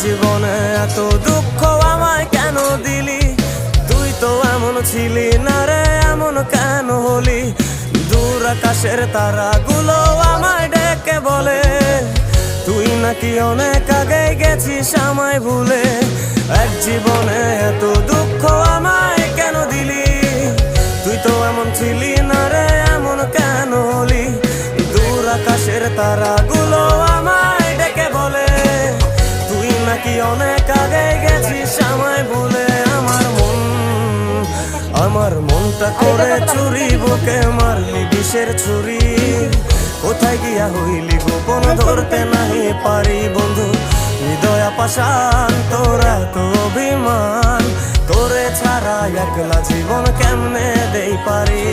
জীবনে এত দুঃখ আমায় কেন দিলি? তুই তো এমন ছিলি না রে, এমন কেন হলি? দূর আকাশের তারাগুলো আমায় ডেকে বলে তুই নাকি অনেক আগে গেছিস আমায় ভুলে। এক জীবনে এত দুঃখ আমায় কেন দিলি? তুই তো এমন ছিলি না রে, এমন কেন হলি? দূর আকাশের তারাগুলো আমায় ডেকে বলে তুই নাকি অনেক আগে গেছিস আমায় ভুলে। আমার মনটা করে চুরি, বুকে মারলি বিষের ছুরি। কোথায় গিয়া হইলি গোপন, ধরতে নাহি পারি বন্ধু। হৃদয় পাষাণ তোরা তো অভিমান, তোরে ছাড়া একলা জীবন কেমনে দেই পারি?